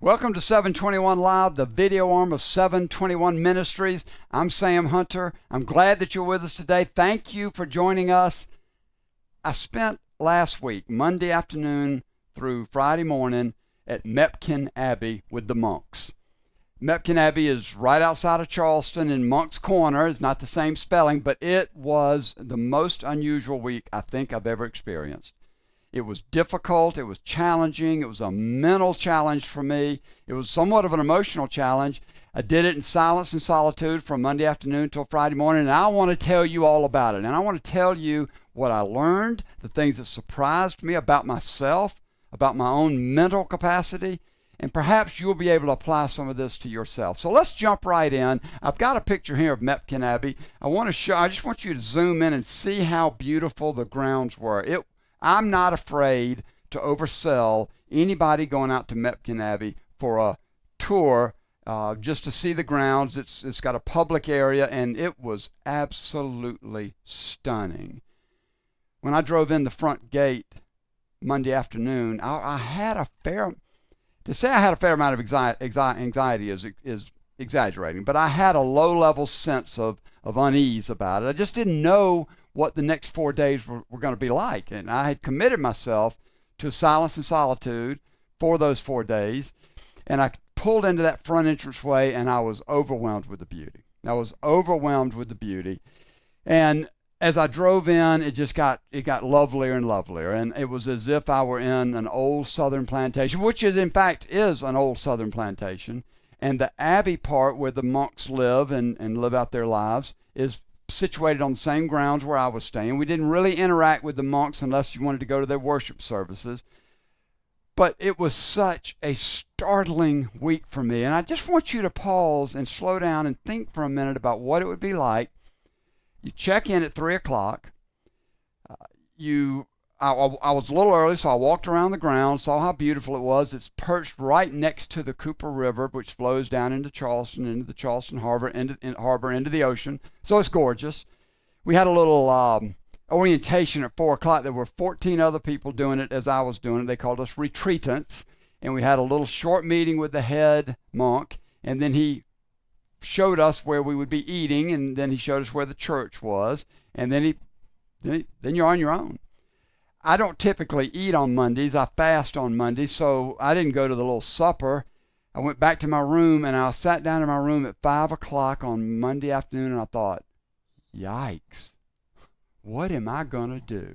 Welcome to 721 Live, the video arm of 721 Ministries. I'm Sam Hunter. I'm glad that you're with us today. Thank you for joining us. I spent last week, Monday afternoon through Friday morning, at Mepkin Abbey with the monks. Mepkin Abbey is right outside of Charleston in Moncks Corner. It's not the same spelling, but it was the most unusual week I think I've ever experienced. It was difficult, it was challenging, it was a mental challenge for me. It was somewhat of an emotional challenge. I did it in silence and solitude from Monday afternoon till Friday morning, and I want to tell you all about it. And I want to tell you what I learned, the things that surprised me about myself, about my own mental capacity, and perhaps you'll be able to apply some of this to yourself. So let's jump right in. I've got a picture here of Mepkin Abbey. I just want you to zoom in and see how beautiful the grounds were. I'm not afraid to oversell anybody going out to Mepkin Abbey for a tour just to see the grounds. It's got a public area, and it was absolutely stunning. When I drove in the front gate Monday afternoon, I had a fair amount of anxiety is exaggerating, but I had a low-level sense of unease about it. I just didn't know what the next 4 days were going to be like. And I had committed myself to silence and solitude for those 4 days. And I pulled into that front entranceway, and I was overwhelmed with the beauty. And as I drove in, it got lovelier and lovelier. And it was as if I were in an old southern plantation, which in fact is an old southern plantation. And the Abbey part where the monks live and live out their lives is situated on the same grounds where I was staying. We didn't really interact with the monks unless you wanted to go to their worship services. But it was such a startling week for me. And I just want you to pause and slow down and think for a minute about what it would be like. You check in at 3 o'clock. I was a little early, so I walked around the grounds, saw how beautiful it was. It's perched right next to the Cooper River, which flows down into Charleston, into the Charleston Harbor, into the ocean. So it's gorgeous. We had a little orientation at 4 o'clock. There were 14 other people doing it as I was doing it. They called us retreatants. And we had a little short meeting with the head monk, and then he showed us where we would be eating, and then he showed us where the church was, and then you're on your own. I don't typically eat on Mondays. I fast on Mondays, so I didn't go to the little supper. I went back to my room, and I sat down in my room at 5 o'clock on Monday afternoon, and I thought, yikes, what am I going to do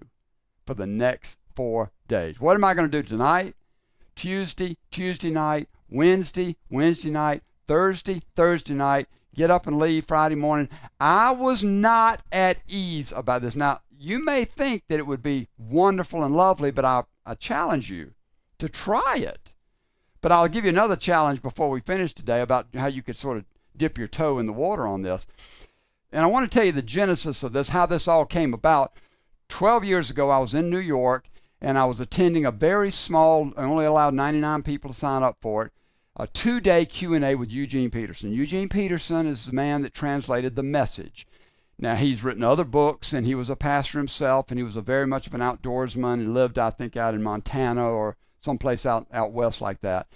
for the next 4 days? What am I going to do tonight, Tuesday night, Wednesday night, Thursday night, get up and leave Friday morning? I was not at ease about this. Now, you may think that it would be wonderful and lovely, but I challenge you to try it. But I'll give you another challenge before we finish today about how you could sort of dip your toe in the water on this. And I want to tell you the genesis of this, how this all came about. 12 years ago, I was in New York, and I was attending a very small, I only allowed 99 people to sign up for it, a 2-day Q&A with Eugene Peterson. Eugene Peterson is the man that translated The Message. Now, he's written other books, and he was a pastor himself, and he was very much of an outdoorsman, and lived, I think, out in Montana or someplace out west like that.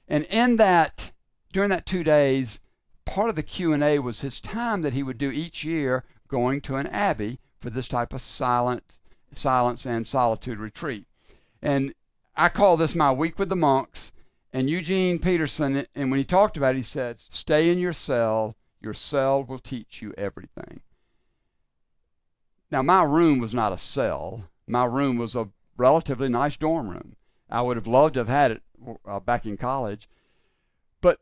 And during that 2 days, part of the Q&A was his time that he would do each year going to an abbey for this type of silence and solitude retreat. And I call this my week with the monks. And Eugene Peterson, and when he talked about it, he said, stay in your cell will teach you everything. Now, my room was not a cell. My room was a relatively nice dorm room. I would have loved to have had it back in college. But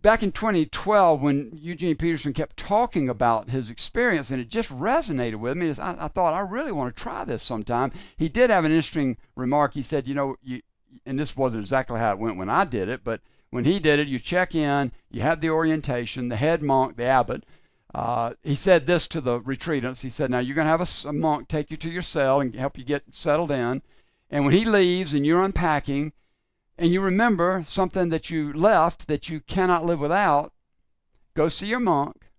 back in 2012, when Eugene Peterson kept talking about his experience, and it just resonated with me, I thought, I really want to try this sometime. He did have an interesting remark. He said, and this wasn't exactly how it went when I did it, but when he did it, you check in, you have the orientation, the head monk, the abbot. He said this to the retreatants. He said, now you're going to have a monk take you to your cell and help you get settled in. And when he leaves and you're unpacking and you remember something that you left that you cannot live without, go see your monk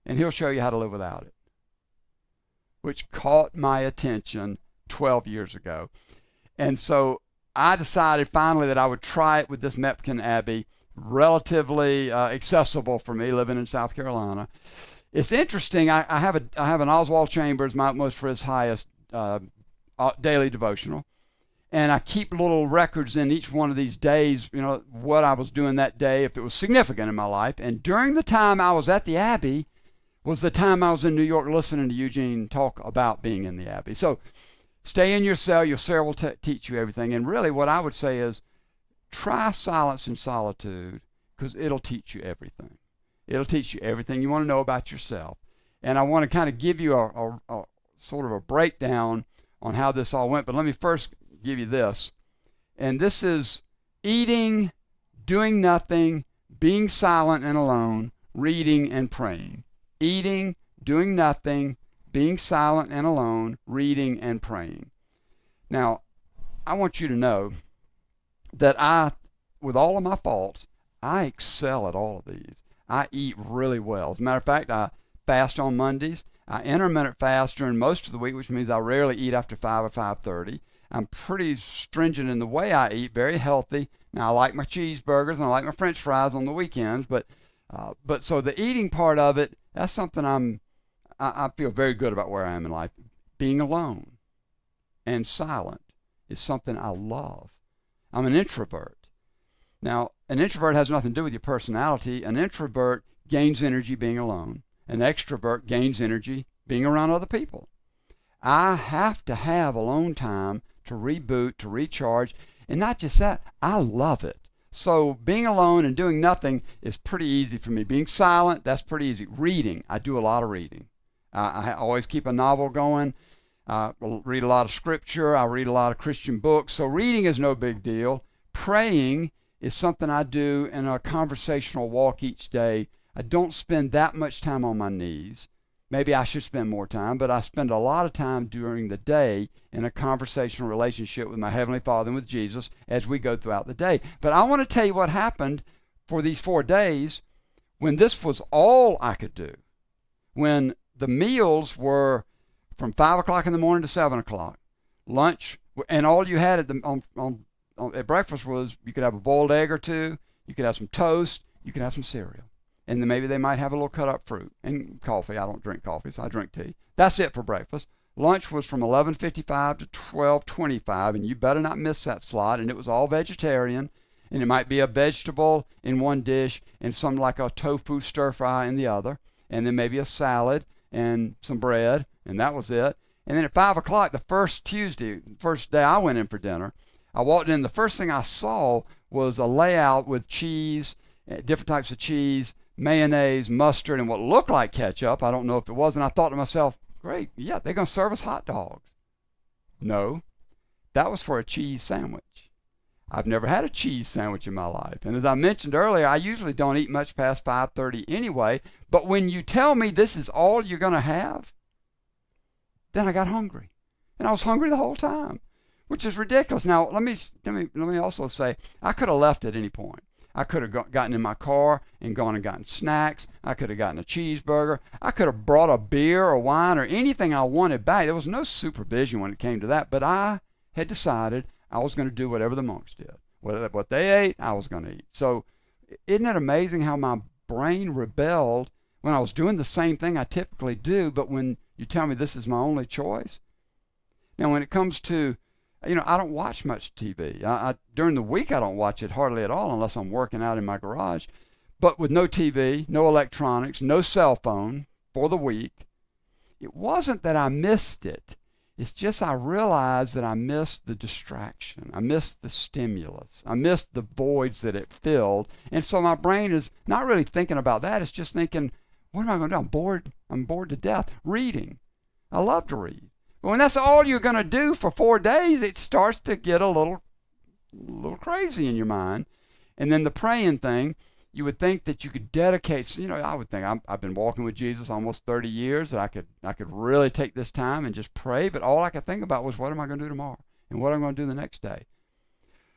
and he'll show you how to live without it, which caught my attention 12 years ago. And so I decided finally that I would try it with this Mepkin Abbey, relatively accessible for me living in South Carolina. It's interesting. I have an Oswald Chambers, Mount Most for His Highest daily devotional, and I keep little records in each one of these days. What I was doing that day, if it was significant in my life. And during the time I was at the Abbey, was the time I was in New York listening to Eugene talk about being in the Abbey. So stay in your cell. Your cell will teach you everything. And really what I would say is try silence and solitude, because it'll teach you everything. It'll teach you everything you want to know about yourself. And I want to kind of give you a sort of a breakdown on how this all went. But let me first give you this. And this is eating, doing nothing, being silent and alone, reading and praying. Eating, doing nothing, being silent and alone, reading and praying. Now, I want you to know that with all of my faults, I excel at all of these. I eat really well. As a matter of fact, I fast on Mondays. I intermittent fast during most of the week, which means I rarely eat after 5 or 5:30. I'm pretty stringent in the way I eat, very healthy. Now, I like my cheeseburgers and I like my French fries on the weekends, but so the eating part of it, that's something I feel very good about where I am in life. Being alone and silent is something I love. I'm an introvert. Now, an introvert has nothing to do with your personality. An introvert gains energy being alone. An extrovert gains energy being around other people. I have to have alone time to reboot, to recharge, and not just that, I love it. So being alone and doing nothing is pretty easy for me. Being silent, that's pretty easy. Reading, I do a lot of reading. I always keep a novel going. I read a lot of scripture. I read a lot of Christian books. So reading is no big deal. Praying is something I do in a conversational walk each day. I don't spend that much time on my knees. Maybe I should spend more time, but I spend a lot of time during the day in a conversational relationship with my Heavenly Father and with Jesus as we go throughout the day. But I want to tell you what happened for these 4 days when this was all I could do. When the meals were from 5 o'clock in the morning to 7 o'clock, lunch, and all you had at breakfast was you could have a boiled egg or two, you could have some toast, you could have some cereal. And then maybe they might have a little cut up fruit and coffee. I don't drink coffee, so I drink tea. That's it for breakfast. Lunch was from 11:55 to 12:25, and you better not miss that slot. And it was all vegetarian, and it might be a vegetable in one dish and some like a tofu stir fry in the other, and then maybe a salad and some bread, and that was it. And then at 5 o'clock, the first day I went in for dinner, I walked in. The first thing I saw was a layout with cheese, different types of cheese, mayonnaise, mustard, and what looked like ketchup. I don't know if it was. And I thought to myself, great, yeah, they're going to serve us hot dogs. No, that was for a cheese sandwich. I've never had a cheese sandwich in my life. And as I mentioned earlier, I usually don't eat much past 5:30 anyway. But when you tell me this is all you're going to have, then I got hungry. And I was hungry the whole time, which is ridiculous. Now, let me also say, I could have left at any point. I could have gotten in my car and gone and gotten snacks. I could have gotten a cheeseburger. I could have brought a beer or wine or anything I wanted back. There was no supervision when it came to that. But I had decided I was going to do whatever the monks did. What they ate, I was going to eat. So isn't it amazing how my brain rebelled when I was doing the same thing I typically do, but when you tell me this is my only choice? Now, when it comes to I don't watch much TV. During the week, I don't watch it hardly at all unless I'm working out in my garage. But with no TV, no electronics, no cell phone for the week, it wasn't that I missed it. It's just I realized that I missed the distraction. I missed the stimulus. I missed the voids that it filled. And so my brain is not really thinking about that. It's just thinking, what am I going to do? I'm bored. I'm bored to death. Reading. I love to read. But when that's all you're going to do for 4 days, it starts to get a little crazy in your mind. And then the praying thing, you would think that you could dedicate, I would think I've been walking with Jesus almost 30 years, that I could really take this time and just pray. But all I could think about was, what am I going to do tomorrow? And what am I going to do the next day?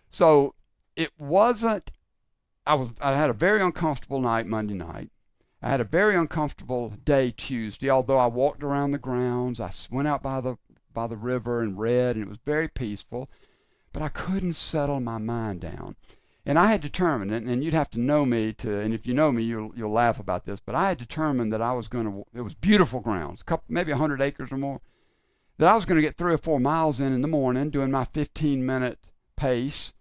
So it wasn't, I had a very uncomfortable night Monday night. I had a very uncomfortable day Tuesday, although I walked around the grounds. I went out by the river and read, and it was very peaceful. but I couldn't settle my mind down. And I had determined, and you'd have to know me and if you know me, you'll laugh about this, but I had determined that I was going to, it was beautiful grounds, maybe 100 acres or more, that I was going to get 3 or 4 miles in the morning doing my 15-minute pace,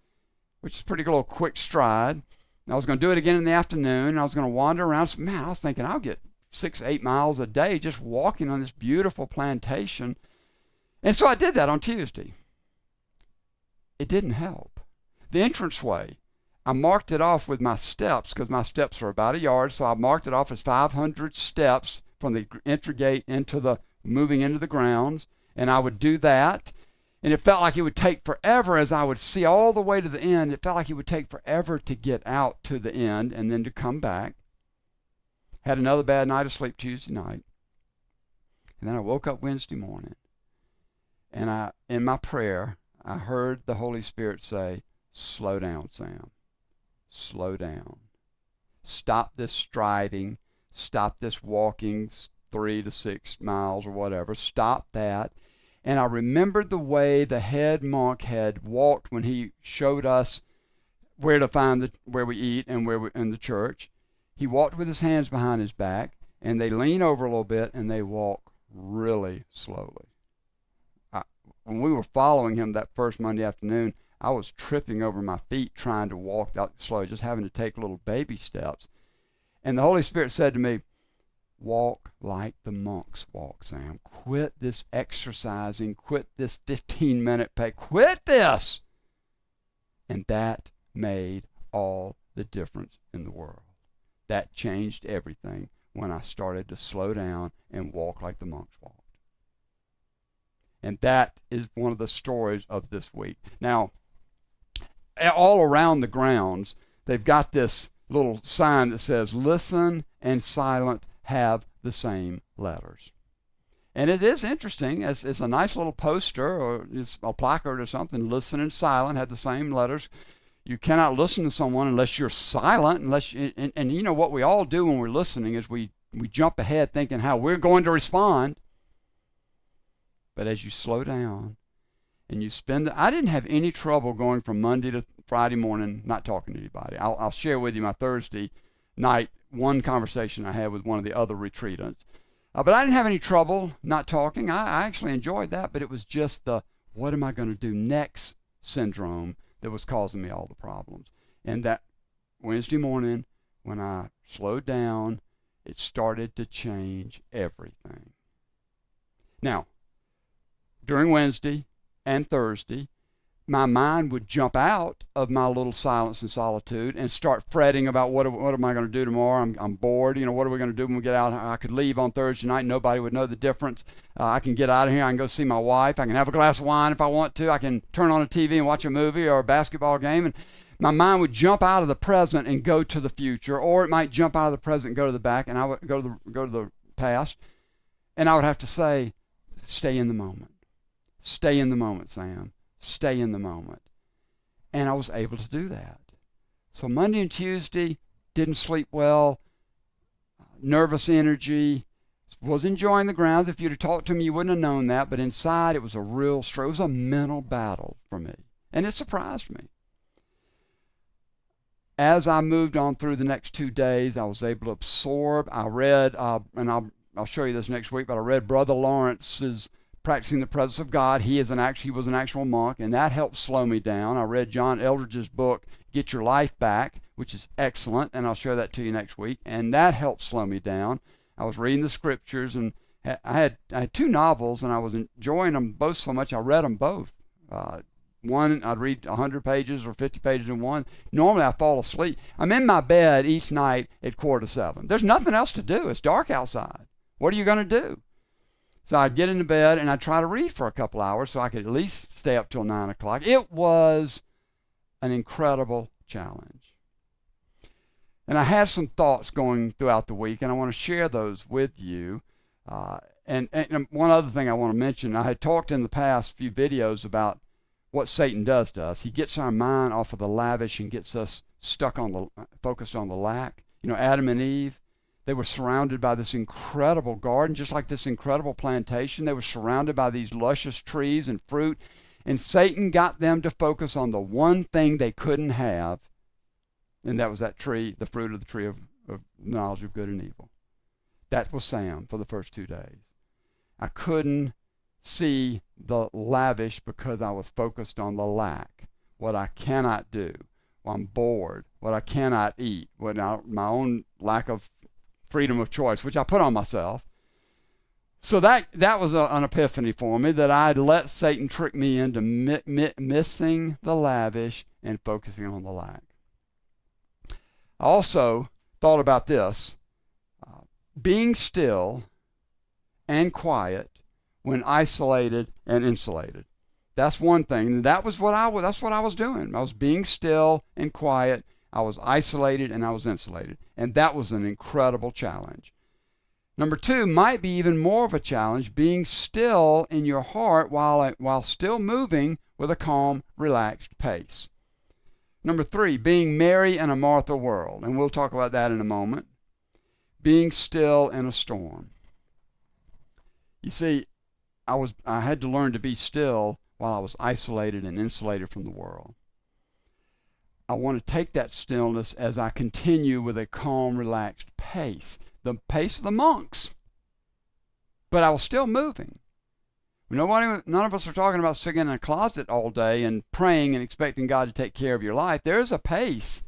which is a pretty little quick stride. And I was going to do it again in the afternoon, and I was going to wander around. So, man, I was thinking I'll get 6, 8 miles a day just walking on this beautiful plantation. And so I did that on Tuesday. It didn't help. The entranceway, I marked it off with my steps because my steps are about a yard, so I marked it off as 500 steps from the entry gate moving into the grounds, and I would do that, and it felt like it would take forever as I would see all the way to the end. It felt like it would take forever to get out to the end and then to come back. Had another bad night of sleep Tuesday night, and then I woke up Wednesday morning, and in my prayer, I heard the Holy Spirit say, "Slow down, Sam. Slow down. Stop this striding. Stop this walking 3 to 6 miles or whatever. Stop that." And I remembered the way the head monk had walked when he showed us where to find where we eat and in the church. He walked with his hands behind his back, and they lean over a little bit, and they walk really slowly. When we were following him that first Monday afternoon, I was tripping over my feet trying to walk that slowly, just having to take little baby steps. And the Holy Spirit said to me, "Walk like the monks walk, Sam. Quit this exercising. Quit this 15-minute pace. Quit this." And that made all the difference in the world. That changed everything when I started to slow down and walk like the monks walked. And that is one of the stories of this week. Now, all around the grounds, they've got this little sign that says, "Listen and silent have the same letters." And it is interesting. It's a nice little poster, or it's a placard or something. "Listen and silent have the same letters." You cannot listen to someone unless you're silent. And you know what we all do when we're listening is we jump ahead thinking how we're going to respond. But as you slow down and you I didn't have any trouble going from Monday to Friday morning not talking to anybody. I'll share with you my Thursday night, one conversation I had with one of the other retreatants. But I didn't have any trouble not talking. I actually enjoyed that, but it was just the what am I going to do next syndrome that was causing me all the problems. And that Wednesday morning, when I slowed down, it started to change everything. Now, during Wednesday and Thursday, my mind would jump out of my little silence and solitude and start fretting about what am I going to do tomorrow? I'm bored. What are we going to do when we get out? I could leave on Thursday night. Nobody would know the difference. I can get out of here. I can go see my wife. I can have a glass of wine if I want to. I can turn on a TV and watch a movie or a basketball game. And my mind would jump out of the present and go to the future, or it might jump out of the present and go to the back, and I would go to the past. And I would have to say, stay in the moment. Stay in the moment, Sam. Stay in the moment. And I was able to do that. So Monday and Tuesday, didn't sleep well, nervous energy, was enjoying the grounds. If you'd have talked to me, you wouldn't have known that. But inside, it was a real struggle. It was a mental battle for me. And it surprised me. As I moved on through the next 2 days, I was able to absorb. I read, and I'll show you this next week, but I read Brother Lawrence's Practicing the Presence of God. He was an actual monk, and that helped slow me down. I read John Eldredge's book, Get Your Life Back, which is excellent, and I'll show that to you next week, and that helped slow me down. I was reading the scriptures, and I had 2 novels, and I was enjoying them both so much, I read them both. One, I'd read 100 pages or 50 pages in one. Normally, I fall asleep. I'm in my bed each night at 6:45. There's nothing else to do. It's dark outside. What are you going to do? So I'd get into bed and I'd try to read for a couple hours so I could at least stay up till 9 o'clock. It was an incredible challenge. And I have some thoughts going throughout the week, and I want to share those with you. And one other thing I want to mention, I had talked in the past few videos about what Satan does to us. He gets our mind off of the lavish and gets us focused on the lack. Adam and Eve, they were surrounded by this incredible garden, just like this incredible plantation. They were surrounded by these luscious trees and fruit, And Satan got them to focus on the one thing they couldn't have, and that was that tree, the fruit of the tree of knowledge of good and evil. That was Sam for the first 2 days. I couldn't see the lavish because I was focused on the lack, what I cannot do, I'm bored, what I cannot eat, my own lack of freedom of choice, which I put on myself. So that was an epiphany for me, that I'd let Satan trick me into missing the lavish and focusing on the lack. I also thought about this, being still and quiet when isolated and insulated. That's one thing. And that's what I was doing. I was being still and quiet. I was isolated and I was insulated. And that was an incredible challenge. Number 2 might be even more of a challenge, being still in your heart while still moving with a calm, relaxed pace. Number 3, being Mary in a Martha world. And we'll talk about that in a moment. Being still in a storm. You see, I had to learn to be still while I was isolated and insulated from the world. I want to take that stillness as I continue with a calm, relaxed pace, the pace of the monks. But I was still moving. None of us are talking about sitting in a closet all day and praying and expecting God to take care of your life. There is a pace,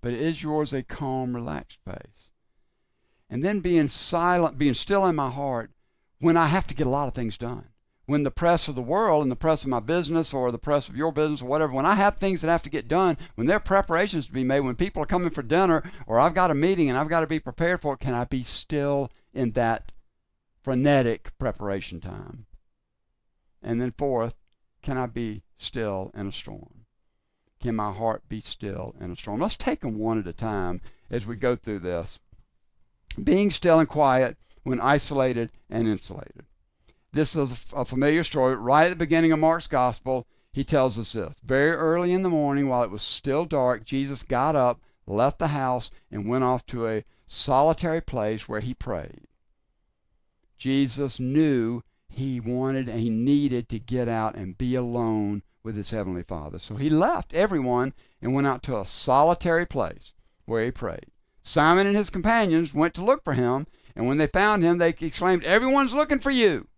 but is yours a calm, relaxed pace? And then being silent, being still in my heart when I have to get a lot of things done. When the press of the world and the press of my business or the press of your business or whatever, when I have things that have to get done, when there are preparations to be made, when people are coming for dinner or I've got a meeting and I've got to be prepared for it, can I be still in that frenetic preparation time? And then 4th, can I be still in a storm? Can my heart be still in a storm? Let's take them one at a time as we go through this. Being still and quiet when isolated and insulated. This is a familiar story. Right at the beginning of Mark's gospel, he tells us this. Very early in the morning, while it was still dark, Jesus got up, left the house, and went off to a solitary place where he prayed. Jesus knew he wanted and he needed to get out and be alone with his heavenly Father. So he left everyone and went out to a solitary place where he prayed. Simon and his companions went to look for him, and when they found him, they exclaimed, "Everyone's looking for you."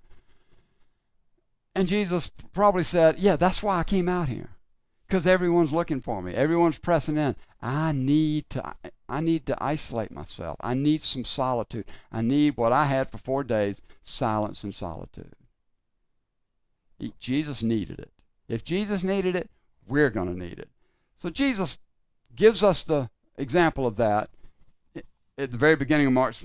And Jesus probably said, yeah, that's why I came out here, because everyone's looking for me. Everyone's pressing in. I need to isolate myself. I need some solitude. I need what I had for 4 days, silence and solitude. Jesus needed it. If Jesus needed it, we're going to need it. So Jesus gives us the example of that at the very beginning of Mark's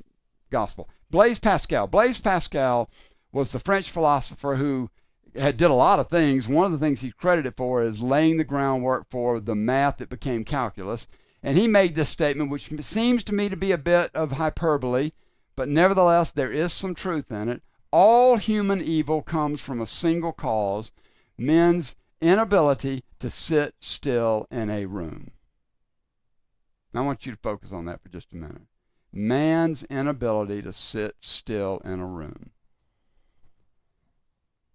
gospel. Blaise Pascal. Blaise Pascal was the French philosopher who did a lot of things. One of the things he's credited for is laying the groundwork for the math that became calculus. And he made this statement, which seems to me to be a bit of hyperbole, but nevertheless there is some truth in it. All human evil comes from a single cause, men's inability to sit still in a room. I want you to focus on that for just a minute. Man's inability to sit still in a room.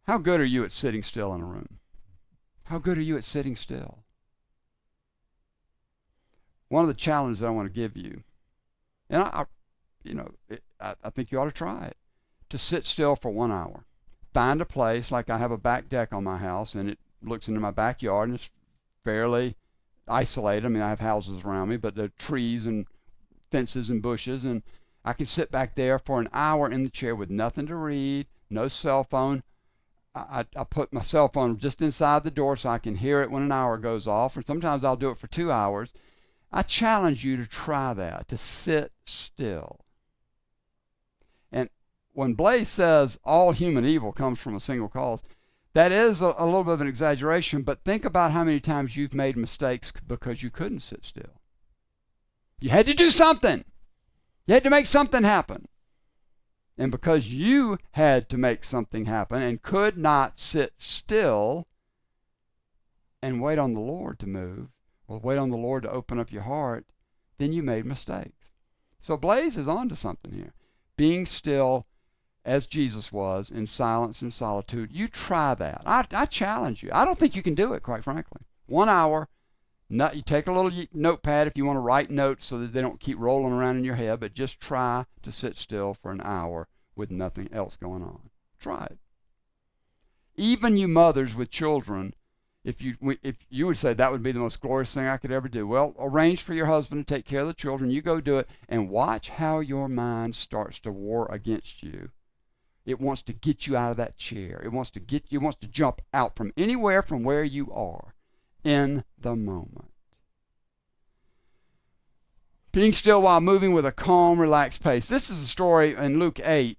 How good are you at sitting still in a room? How good are you at sitting still? One of the challenges that I want to give you, and I think you ought to try it, to sit still for 1 hour. Find a place, like I have a back deck on my house, and it looks into my backyard, and it's fairly isolated. I mean, I have houses around me, but there are trees and fences and bushes, and I can sit back there for an hour in the chair with nothing to read, no cell phone. I put my cell phone just inside the door so I can hear it when an hour goes off, or sometimes I'll do it for 2 hours. I challenge you to try that, to sit still. And when Blaise says all human evil comes from a single cause, that is a little bit of an exaggeration, but think about how many times you've made mistakes because you couldn't sit still. You had to do something. You had to make something happen. And because you had to make something happen and could not sit still and wait on the Lord to move, or wait on the Lord to open up your heart, then you made mistakes. So Blaise is on to something here. Being still as Jesus was, in silence and solitude. You try that. I challenge you. I don't think you can do it, quite frankly. 1 hour. You take a little notepad if you want to write notes so that they don't keep rolling around in your head, but just try to sit still for an hour with nothing else going on. Try it. Even you mothers with children, if you would say that would be the most glorious thing I could ever do, well, arrange for your husband to take care of the children. You go do it and watch how your mind starts to war against you. It wants to get you out of that chair. It wants to jump out from anywhere from where you are in the moment. Being still while moving with a calm, relaxed pace. This is a story in Luke 8.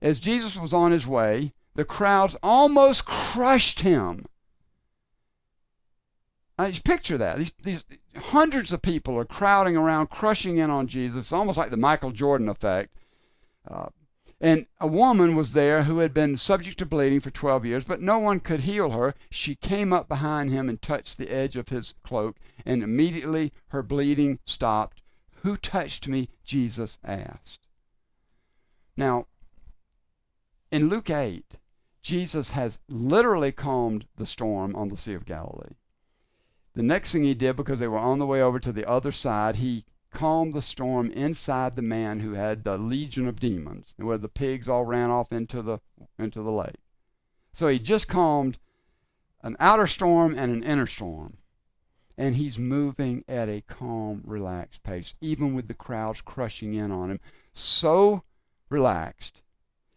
As Jesus was on his way, the crowds almost crushed him. Now, just picture that. These hundreds of people are crowding around, crushing in on Jesus. It's almost like the Michael Jordan effect. And a woman was there who had been subject to bleeding for 12 years, but no one could heal her. She came up behind him and touched the edge of his cloak, and immediately her bleeding stopped. "Who touched me?" Jesus asked. Now, in Luke 8, Jesus has literally calmed the storm on the Sea of Galilee. The next thing he did, because they were on the way over to the other side, he calmed the storm inside the man who had the legion of demons, where the pigs all ran off into the lake. So he just calmed an outer storm and an inner storm. And he's moving at a calm, relaxed pace, even with the crowds crushing in on him. So relaxed.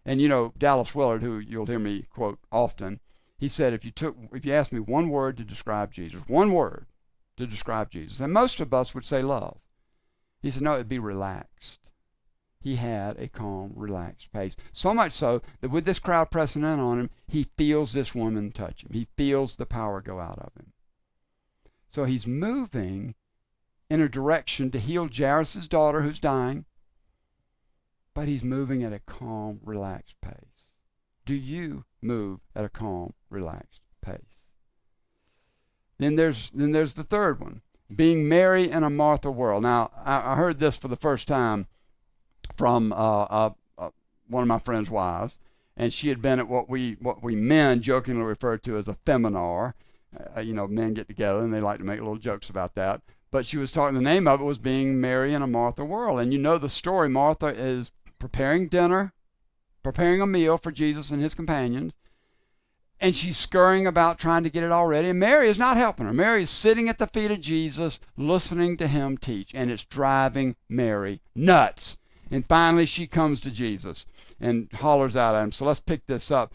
And you know, Dallas Willard, who you'll hear me quote often, he said, if you asked me one word to describe Jesus, one word to describe Jesus, and most of us would say love. He said, no, it'd be relaxed. He had a calm, relaxed pace. So much so that with this crowd pressing in on him, he feels this woman touch him. He feels the power go out of him. So he's moving in a direction to heal Jairus' daughter who's dying, but he's moving at a calm, relaxed pace. Do you move at a calm, relaxed pace? Then there's the third one. Being Mary in a Martha world. Now, I heard this for the first time from one of my friend's wives, and she had been at what we men jokingly refer to as a feminar. Men get together and they like to make little jokes about that. But she was talking, the name of it was Being Mary in a Martha world. And you know the story. Martha is preparing dinner, preparing a meal for Jesus and his companions. And she's scurrying about trying to get it all ready. And Mary is not helping her. Mary is sitting at the feet of Jesus, listening to him teach. And it's driving Mary nuts. And finally she comes to Jesus and hollers out at him. So let's pick this up.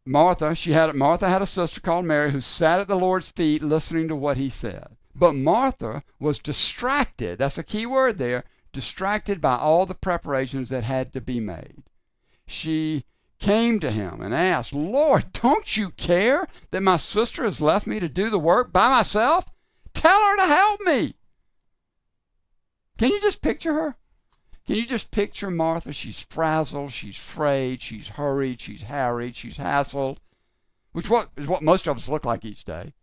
Martha had a sister called Mary who sat at the Lord's feet listening to what he said. But Martha was distracted. That's a key word there. Distracted by all the preparations that had to be made. She came to him and asked, "Lord, don't you care that my sister has left me to do the work by myself? Tell her to help me." Can you just picture her? Can you just picture Martha? She's frazzled, she's frayed, she's hurried, she's harried, she's hassled, which is what most of us look like each day.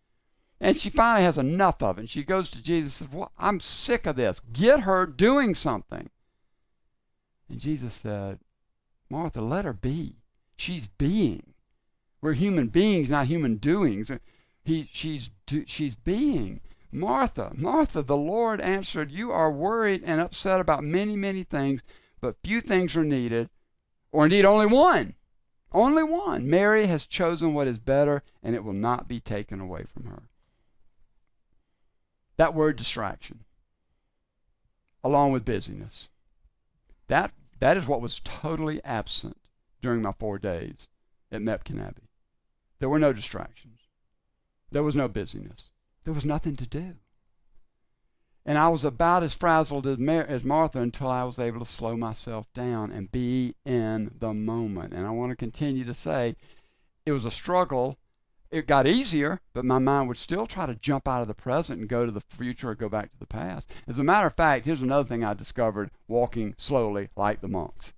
And she finally has enough of it. And she goes to Jesus and says, "Well, I'm sick of this. Get her doing something." And Jesus said, "Martha, let her be. She's being. We're human beings, not human doings. She's being. Martha, Martha," the Lord answered, "you are worried and upset about many, many things, but few things are needed, or indeed only one. Only one. Mary has chosen what is better, and it will not be taken away from her." That word distraction, along with busyness, that is what was totally absent during my 4 days at Mepkin Abbey. There were no distractions. There was no busyness. There was nothing to do. And I was about as frazzled as Martha until I was able to slow myself down and be in the moment. And I want to continue to say it was a struggle. It got easier, but my mind would still try to jump out of the present and go to the future or go back to the past. As a matter of fact, here's another thing I discovered walking slowly like the monks.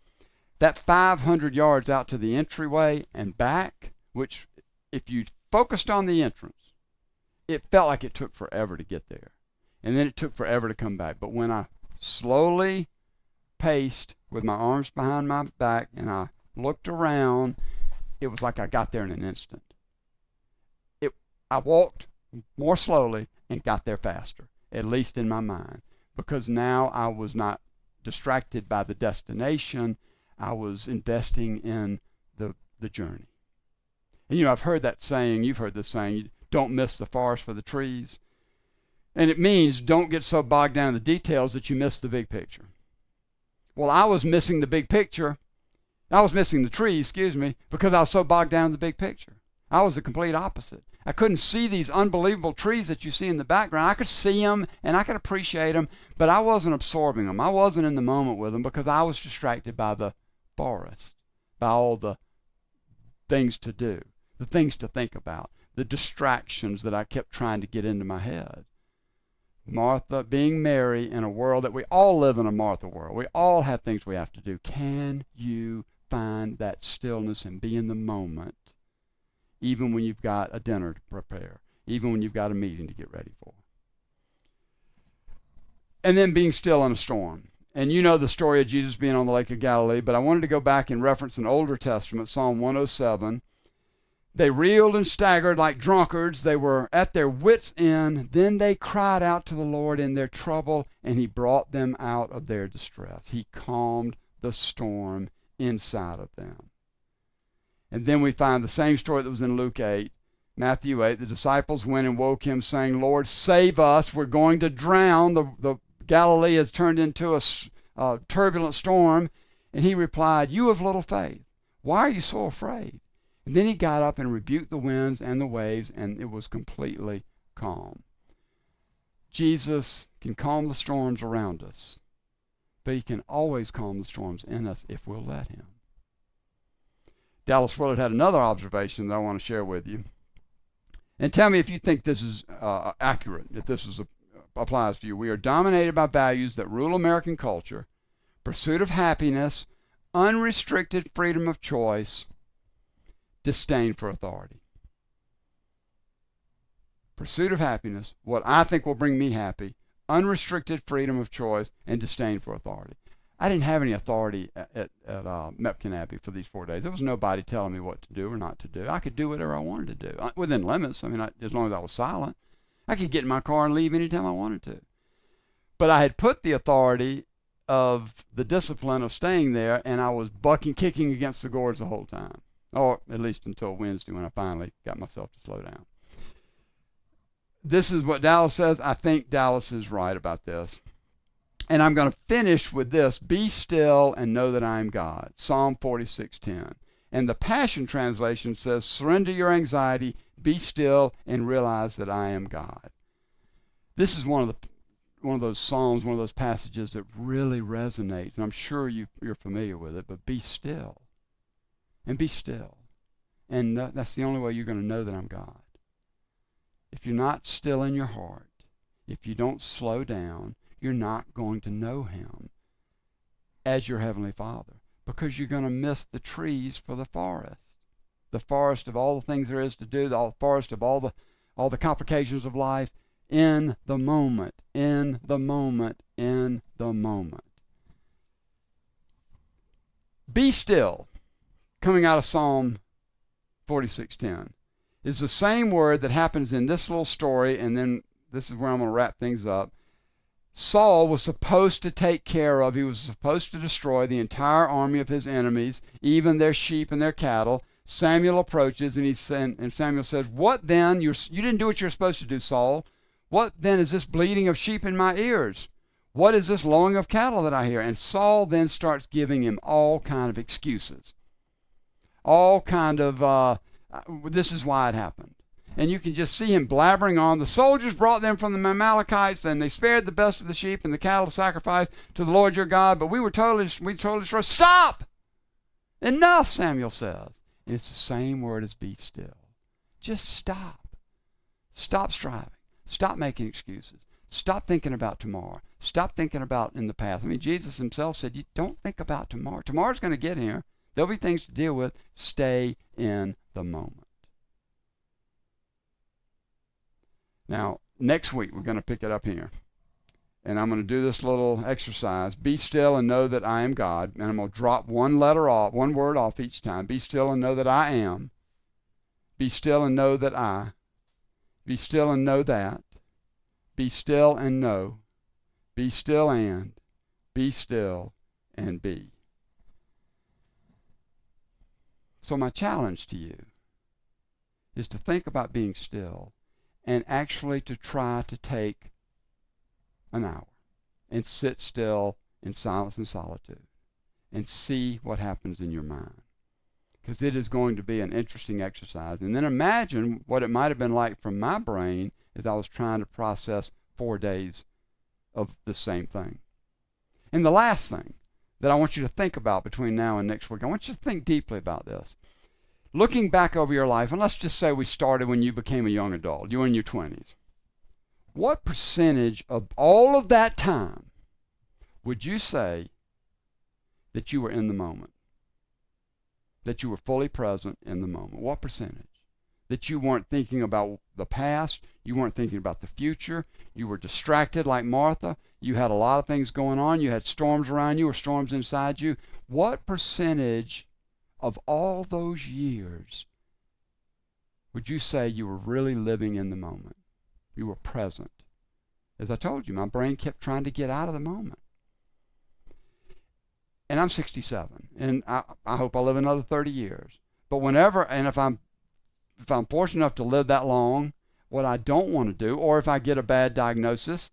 That 500 yards out to the entryway and back, which if you focused on the entrance, it felt like it took forever to get there. And then it took forever to come back. But when I slowly paced with my arms behind my back, and I looked around. It was like I got there in an instant. I walked more slowly and got there faster, at least in my mind, because now I was not distracted by the destination. I was investing in the journey. And I've heard that saying, you've heard this saying, you don't miss the forest for the trees. And it means don't get so bogged down in the details that you miss the big picture. Well, I was missing the big picture. I was missing the trees, because I was so bogged down in the big picture. I was the complete opposite. I couldn't see these unbelievable trees that you see in the background. I could see them and I could appreciate them, but I wasn't absorbing them. I wasn't in the moment with them because I was distracted by the forest, by all the things to do, the things to think about, the distractions that I kept trying to get into my head. Martha being Mary in a world that we all live in, a Martha world. We all have things we have to do. Can you find that stillness and be in the moment, even when you've got a dinner to prepare, even when you've got a meeting to get ready for? And then being still in a storm. And you know the story of Jesus being on the Lake of Galilee, but I wanted to go back and reference an older testament, Psalm 107. They reeled and staggered like drunkards. They were at their wits' end. Then they cried out to the Lord in their trouble, and he brought them out of their distress. He calmed the storm inside of them. And then we find the same story that was in Luke 8, Matthew 8. The disciples went and woke him, saying, Lord, save us. We're going to drown. The Galilee has turned into a turbulent storm. And he replied, you of little faith, why are you so afraid? And then he got up and rebuked the winds and the waves, and it was completely calm. Jesus can calm the storms around us, but he can always calm the storms in us if we'll let him. Dallas Willard had another observation that I want to share with you. And tell me if you think this is accurate, if this applies to you. We are dominated by values that rule American culture: pursuit of happiness, unrestricted freedom of choice, disdain for authority. Pursuit of happiness, what I think will bring me happy, unrestricted freedom of choice, and disdain for authority. I didn't have any authority at Mepkin Abbey for these 4 days. There was nobody telling me what to do or not to do. I could do whatever I wanted to do, within limits. As long as I was silent. I could get in my car and leave anytime I wanted to. But I had put the authority of the discipline of staying there, and I was kicking against the gourds the whole time. Or at least until Wednesday, when I finally got myself to slow down. This is what Dallas says. I think Dallas is right about this. And I'm going to finish with this: be still and know that I am God. Psalm 46:10. And the Passion Translation says, surrender your anxiety, be still, and realize that I am God. This is one of those psalms, one of those passages that really resonates. And I'm sure you're familiar with it, but be still. And be still. And that's the only way you're going to know that I'm God. If you're not still in your heart, if you don't slow down, you're not going to know him as your Heavenly Father, because you're going to miss the trees for the forest of all the things there is to do, the forest of all the complications of life, in the moment, in the moment, in the moment. Be still, coming out of Psalm 46:10, is the same word that happens in this little story, and then this is where I'm going to wrap things up. Saul was supposed to take care of, he was supposed to destroy the entire army of his enemies, even their sheep and their cattle. Samuel approaches, and Samuel says, what then? You didn't do what you're supposed to do, Saul. What then is this bleating of sheep in my ears? What is this lowing of cattle that I hear? And Saul then starts giving him all kind of excuses. All kind of, this is why it happened. And you can just see him blabbering on. The soldiers brought them from the Amalekites, and they spared the best of the sheep and the cattle to sacrifice to the Lord your God, but we totally destroyed. Stop! Enough, Samuel says. And it's the same word as be still. Just stop. Stop striving. Stop making excuses. Stop thinking about tomorrow. Stop thinking about in the past. Jesus himself said, you don't think about tomorrow. Tomorrow's going to get here. There'll be things to deal with. Stay in the moment. Now, next week, we're going to pick it up here. And I'm going to do this little exercise. Be still and know that I am God. And I'm going to drop one letter off, one word off each time. Be still and know that I am. Be still and know that I. Be still and know that. Be still and know. Be still and. Be still and be. So my challenge to you is to think about being still and actually to try to take an hour and sit still in silence and solitude and see what happens in your mind. Because it is going to be an interesting exercise. And then imagine what it might have been like from my brain as I was trying to process 4 days of the same thing. And the last thing that I want you to think about between now and next week, I want you to think deeply about this. Looking back over your life, and let's just say we started when you became a young adult, you were in your 20s. What percentage of all of that time would you say that you were in the moment? That you were fully present in the moment? What percentage? That you weren't thinking about the past, you weren't thinking about the future, you were distracted like Martha, you had a lot of things going on, you had storms around you or storms inside you. What percentage of all those years would you say you were really living in the moment? You were present. As I told you, my brain kept trying to get out of the moment. And I'm 67, and I hope I live another 30 years. But whenever, and if I'm fortunate enough to live that long, what I don't want to do, or if I get a bad diagnosis,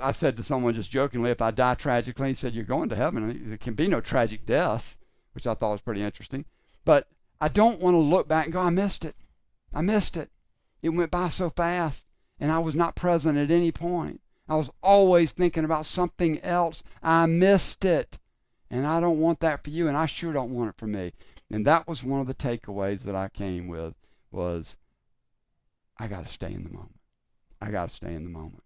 I said to someone just jokingly, if I die tragically, he said, you're going to heaven. There can be no tragic death, which I thought was pretty interesting. But I don't want to look back and go, I missed it. I missed it. It went by so fast, and I was not present at any point. I was always thinking about something else. I missed it. And I don't want that for you, and I sure don't want it for me. And that was one of the takeaways that I came with was, I got to stay in the moment. I got to stay in the moment.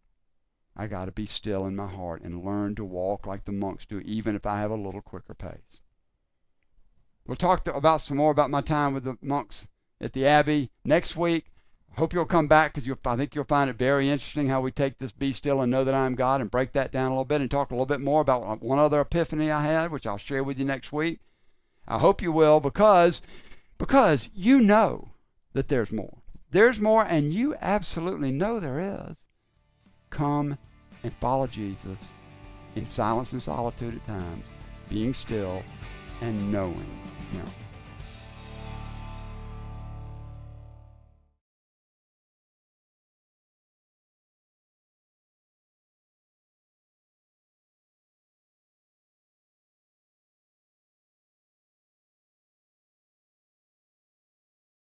I got to be still in my heart and learn to walk like the monks do, even if I have a little quicker pace. We'll talk about some more about my time with the monks at the Abbey next week. I hope you'll come back because I think you'll find it very interesting how we take this be still and know that I am God and break that down a little bit and talk a little bit more about one other epiphany I had, which I'll share with you next week. I hope you will because you know that there's more. There's more, and you absolutely know there is. Come and follow Jesus in silence and solitude at times, being still and knowing Him.